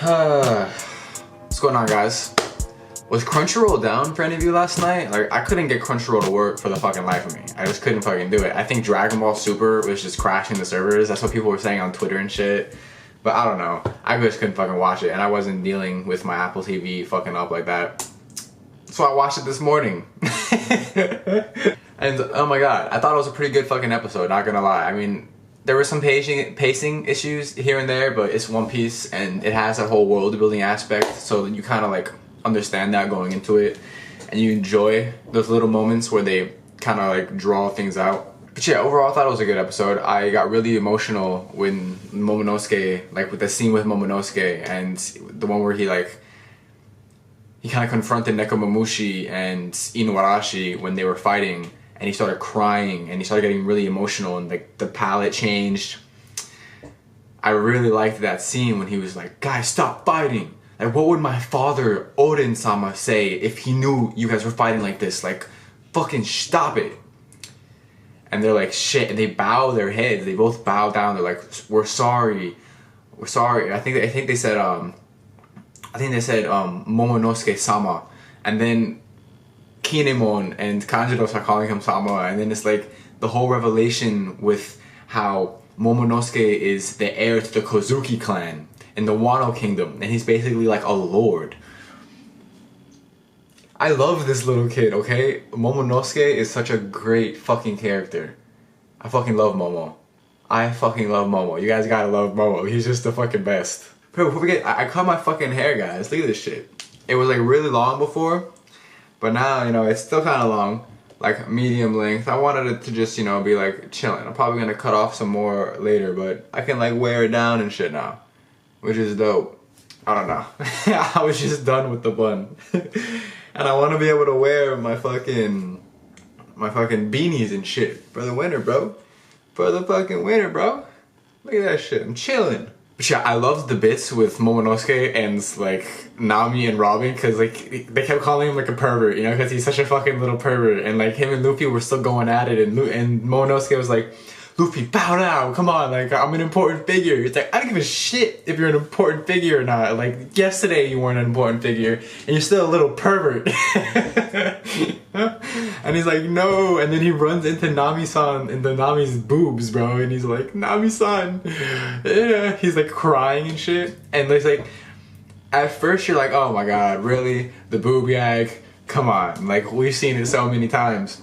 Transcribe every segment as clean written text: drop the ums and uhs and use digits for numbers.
What's going on, guys? Was Crunchyroll down for any of you last night? Like, I couldn't get Crunchyroll to work for the fucking life of me. I just couldn't fucking do it. I think Dragon Ball Super was just crashing the servers. That's what people were saying on Twitter and shit. But I don't know. I just couldn't fucking watch it, and I wasn't dealing with my Apple TV fucking up like that. So I watched it this morning. And oh my god, I thought it was a pretty good fucking episode, not gonna lie. I mean, there were some pacing issues here and there, but it's One Piece and it has a whole world building aspect, so you kind of like understand that going into it, and you enjoy those little moments where they kind of like draw things out. But yeah, overall I thought it was a good episode. I got really emotional when Momonosuke, like with the scene with Momonosuke and the one where he kind of confronted Nekomamushi and Inuarashi when they were fighting, and he started crying and he started getting really emotional, and like the palette changed. I really liked that scene when he was like, guys, stop fighting. Like, what would my father, Oden-sama, say if he knew you guys were fighting like this? Like, fucking stop it. And they're like, shit, and they bow their heads. They both bow down. They're like, we're sorry. We're sorry. I think they said Momonosuke-sama. And then Kinemon and Kanjiro start calling him Sama. And then it's like the whole revelation with how Momonosuke is the heir to the Kozuki clan in the Wano Kingdom, and he's basically like a lord. I love this little kid, okay? Momonosuke is such a great fucking character. I fucking love Momo. I fucking love Momo. You guys gotta love Momo. He's just the fucking best. Bro, before we get, I cut my fucking hair, guys. Look at this shit. It was like really long before, but now, you know, it's still kind of long. Like medium length. I wanted it to just, you know, be like chilling. I'm probably gonna cut off some more later, but I can like wear it down and shit now, which is dope. I don't know. I was just done with the bun. And I want to be able to wear my fucking beanies and shit for the winter, bro. For the fucking winter, bro. Look at that shit. I'm chilling. But yeah, I loved the bits with Momonosuke and like Nami and Robin, because like they kept calling him like a pervert, you know, because he's such a fucking little pervert, and like him and Luffy were still going at it, and Momonosuke was like, Luffy, bow down, come on, like, I'm an important figure. It's like, I don't give a shit if you're an important figure or not. Like, yesterday you weren't an important figure, and you're still a little pervert. And he's like, no, and then he runs into Nami-san, into Nami's boobs, bro, and he's like, Nami-san, yeah. He's like crying and shit, and it's like, at first you're like, oh my god, really? The boob gag? Come on, like, we've seen it so many times.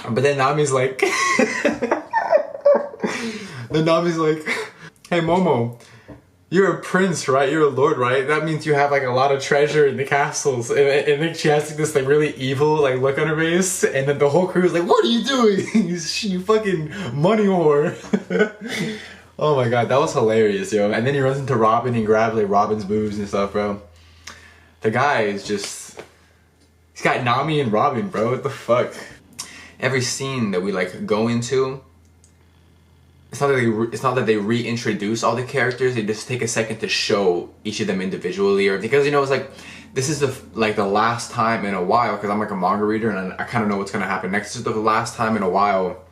But then Nami's like, then Nami's like, hey Momo, you're a prince, right? You're a lord, right? That means you have like a lot of treasure in the castles. And then she has like, this like really evil like look on her face, and then the whole crew is like, what are you doing? You fucking money whore. Oh my god, that was hilarious, yo. And then he runs into Robin and grabs like Robin's boobs and stuff, bro. The guy is just, he's got Nami and Robin, bro. What the fuck? Every scene that we like go into, it's not that they reintroduce all the characters. They just take a second to show each of them individually, or because, you know, it's like, this is the last time in a while, because I'm like a manga reader and I kind of know what's gonna happen next. This is the last time in a while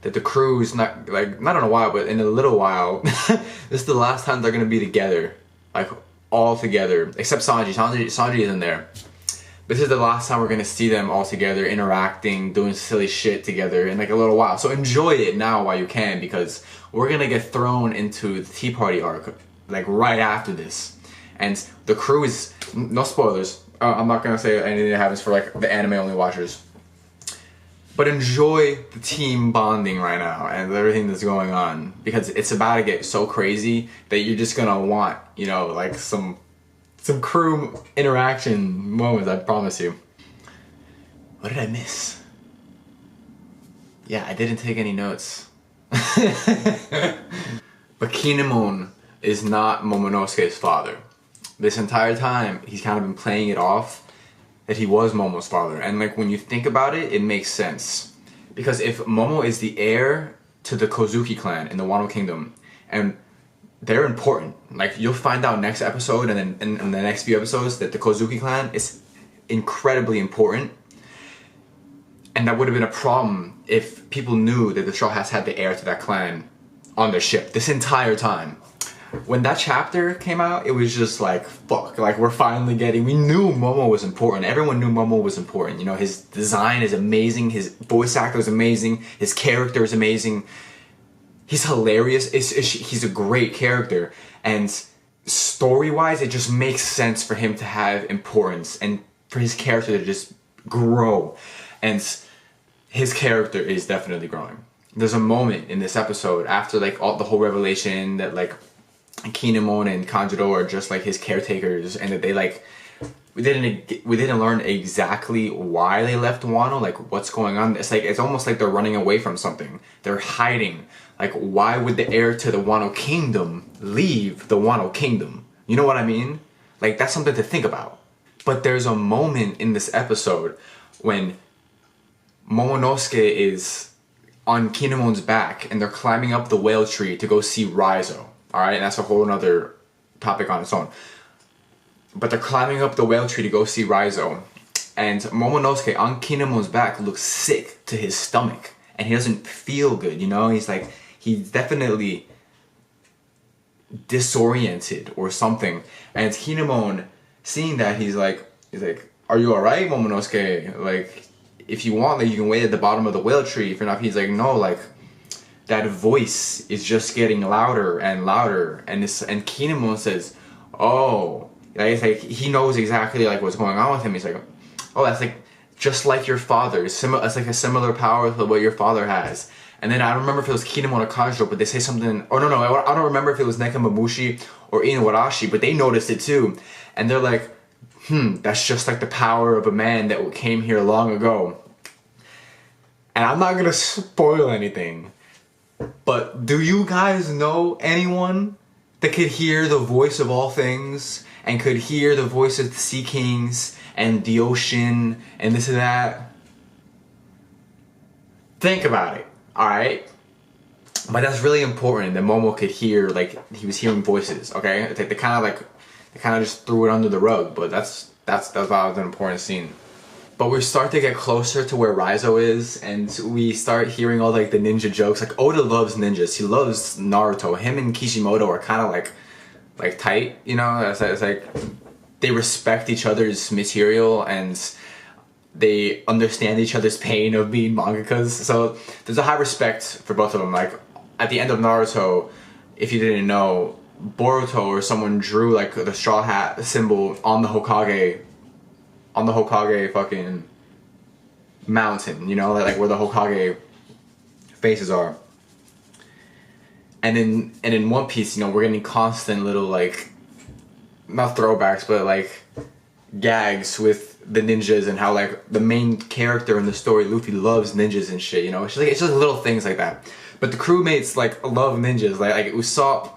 that the crew's not in a while, but in a little while, this is the last time they're gonna be together, like all together, except Sanji. Sanji isn't there. This is the last time we're gonna see them all together, interacting, doing silly shit together in like a little while. So enjoy it now while you can, because we're gonna get thrown into the Tea Party arc like right after this. And the crew is, no spoilers, I'm not gonna say anything that happens for like the anime only watchers. But enjoy the team bonding right now and everything that's going on, because it's about to get so crazy that you're just gonna want, you know, like some crew interaction moments, I promise you. What did I miss? Yeah, I didn't take any notes. But Kinemon is not Momonosuke's father. This entire time, he's kind of been playing it off that he was Momo's father. And like, when you think about it, it makes sense. Because if Momo is the heir to the Kozuki clan in the Wano Kingdom, and they're important. Like, you'll find out next episode and then in the next few episodes that the Kozuki clan is incredibly important. And that would have been a problem if people knew that the Straw Hats had the heir to that clan on their ship this entire time. when that chapter came out, it was just like, fuck, like we're finally getting, we knew Momo was important. Everyone knew Momo was important. You know, his design is amazing. His voice actor is amazing. His character is amazing. He's hilarious. He's a great character. And story-wise, it just makes sense for him to have importance and for his character to just grow. And his character is definitely growing. There's a moment in this episode after like all the whole revelation that like Kinemon and Kanjuro are just like his caretakers, and that they like we didn't learn exactly why they left Wano, like what's going on. It's like it's almost like they're running away from something. They're hiding. Like, why would the heir to the Wano Kingdom leave the Wano Kingdom? You know what I mean? Like, that's something to think about. But there's a moment in this episode when Momonosuke is on Kinemon's back and they're climbing up the whale tree to go see Raizou. Alright, and that's a whole other topic on its own. But they're climbing up the whale tree to go see Raizou. And Momonosuke on Kinemon's back looks sick to his stomach. And he doesn't feel good, you know? He's definitely disoriented or something. And Kinemon, seeing that, he's like, are you alright, Momonosuke? Like, if you want, like, you can wait at the bottom of the whale tree. If you're not, he's like, no, like, that voice is just getting louder and louder. And Kinemon says, oh, like, it's like, he knows exactly, like, what's going on with him. He's like, oh, that's like, just like your father. It's like a similar power to what your father has. And then I don't remember if it was Kinemon or Kanjuro, but they say something, oh no, I don't remember if it was Nekamamushi or Inuarashi, but they noticed it too. And they're like, that's just like the power of a man that came here long ago. And I'm not gonna spoil anything, but do you guys know anyone that could hear the voice of all things and could hear the voice of the Sea Kings and the ocean and this and that? Think about it. Alright? But that's really important that Momo could hear, like, he was hearing voices, okay? It's like they kind of just threw it under the rug, but that's why it was an important scene. But we start to get closer to where Raizou is, and we start hearing all like the ninja jokes. Like, Oda loves ninjas. He loves Naruto. Him and Kishimoto are kind of like tight, you know? It's like they respect each other's material and they understand each other's pain of being mangakas. So there's a high respect for both of them. Like, at the end of Naruto, if you didn't know, Boruto or someone drew like the straw hat symbol on the Hokage fucking mountain, you know, like where the Hokage faces are. And in One Piece, you know, we're getting constant little like, not throwbacks, but like gags with the ninjas and how like the main character in the story, Luffy, loves ninjas and shit, you know. It's just little things like that. But the crewmates like love ninjas. Like Usopp,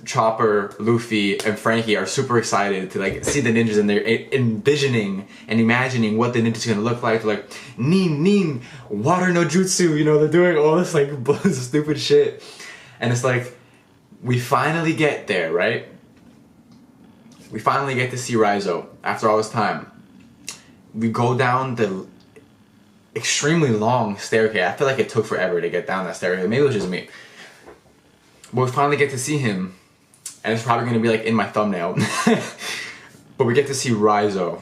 Chopper, Luffy, and Frankie are super excited to like see the ninjas, and they're envisioning and imagining what the ninjas gonna look like. They're like, nin, water no jutsu, you know, they're doing all this like stupid shit. And it's like, we finally get there, right? We finally get to see Raizou after all this time. We go down the extremely long staircase. I feel like it took forever to get down that staircase. Maybe it was just me. But we finally get to see him. And it's probably going to be like in my thumbnail. But we get to see Raizou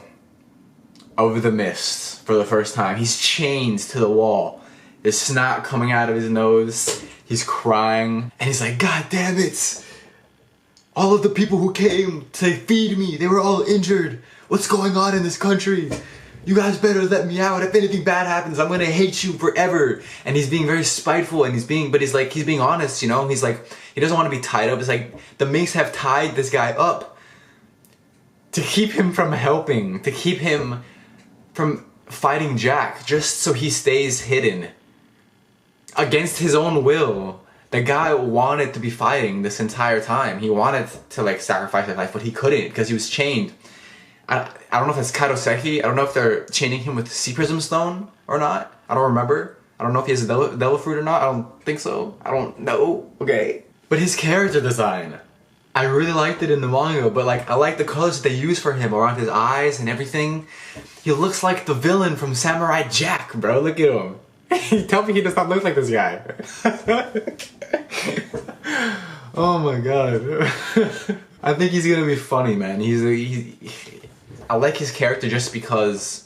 over the mist for the first time. He's chained to the wall. There's snot coming out of his nose. He's crying. And he's like, God damn it! All of the people who came to feed me, they were all injured. What's going on in this country? You guys better let me out. If anything bad happens, I'm gonna hate you forever. And he's being very spiteful, and he's being honest, you know? He's like, he doesn't want to be tied up. It's like, the Minks have tied this guy up to keep him from helping, to keep him from fighting Jack, just so he stays hidden. Against his own will. The guy wanted to be fighting this entire time. He wanted to like sacrifice his life, but he couldn't because he was chained. I don't know if that's Kairoseki. I don't know if they're chaining him with Sea Prism Stone or not. I don't remember. I don't know if he has a Devil Fruit or not. I don't think so. I don't know. Okay. But his character design, I really liked it in the manga, but like I like the colors that they use for him around his eyes and everything. He looks like the villain from Samurai Jack, bro. Look at him. Tell me he does not look like this guy. Oh my god. I think he's gonna be funny, man. I like his character just because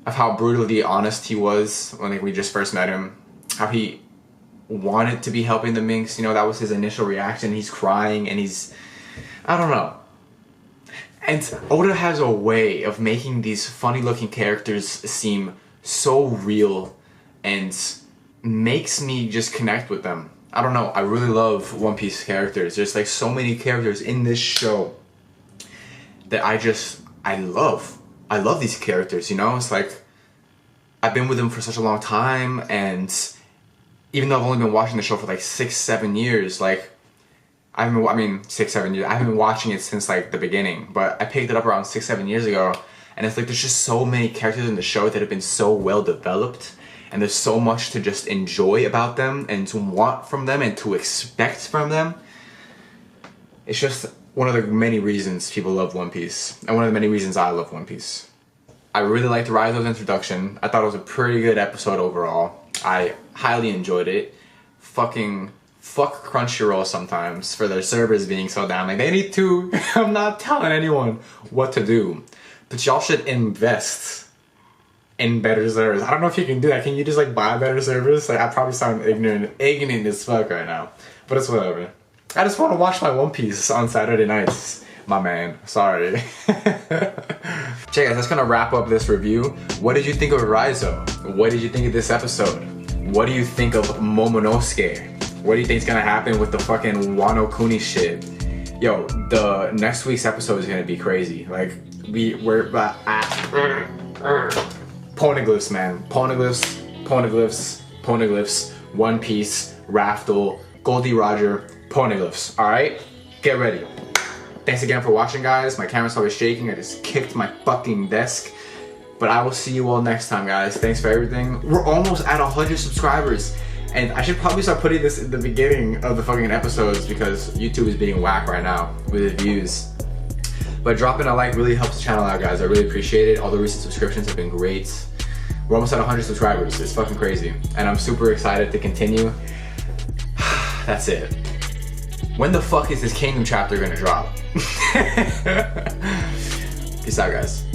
of how brutally honest he was when we just first met him. How he wanted to be helping the minks, you know, that was his initial reaction. He's crying and I don't know. And Oda has a way of making these funny looking characters seem so real and makes me just connect with them. I don't know, I really love One Piece characters. There's like so many characters in this show that I love. I love these characters, you know? It's like, I've been with them for such a long time, and even though I've only been watching the show for like 6-7 years, like, 6-7 years, I haven't been watching it since like the beginning, but I picked it up around 6-7 years ago, and it's like there's just so many characters in the show that have been so well developed, and there's so much to just enjoy about them, and to want from them, and to expect from them. It's just one of the many reasons people love One Piece, and one of the many reasons I love One Piece. I really liked Raizou's introduction. I thought it was a pretty good episode overall. I highly enjoyed it. Fuck Crunchyroll sometimes for their servers being so down. Like, they need to, I'm not telling anyone what to do, but y'all should invest in better servers. I don't know if you can do that. Can you just like buy better servers? Like, I probably sound ignorant as fuck right now, but it's whatever. I just want to watch my One Piece on Saturday nights. My man, sorry. Okay guys, that's gonna wrap up this review. What did you think of Raizou? What did you think of this episode? What do you think of Momonosuke? What do you think is gonna happen with the fucking Wano Kuni shit? Yo, the next week's episode is gonna be crazy. Like, we're Poneglyphs, man. Poneglyphs, One Piece, Raftel, Goldie Roger, Poneglyphs. Alright? Get ready. Thanks again for watching, guys. My camera's always shaking. I just kicked my fucking desk. But I will see you all next time, guys. Thanks for everything. We're almost at 100 subscribers. And I should probably start putting this in the beginning of the fucking episodes because YouTube is being whack right now with the views. But dropping a like really helps the channel out, guys. I really appreciate it. All the recent subscriptions have been great. We're almost at 100 subscribers. It's fucking crazy. And I'm super excited to continue. That's it. When the fuck is this Kingdom chapter gonna drop? Peace out, guys.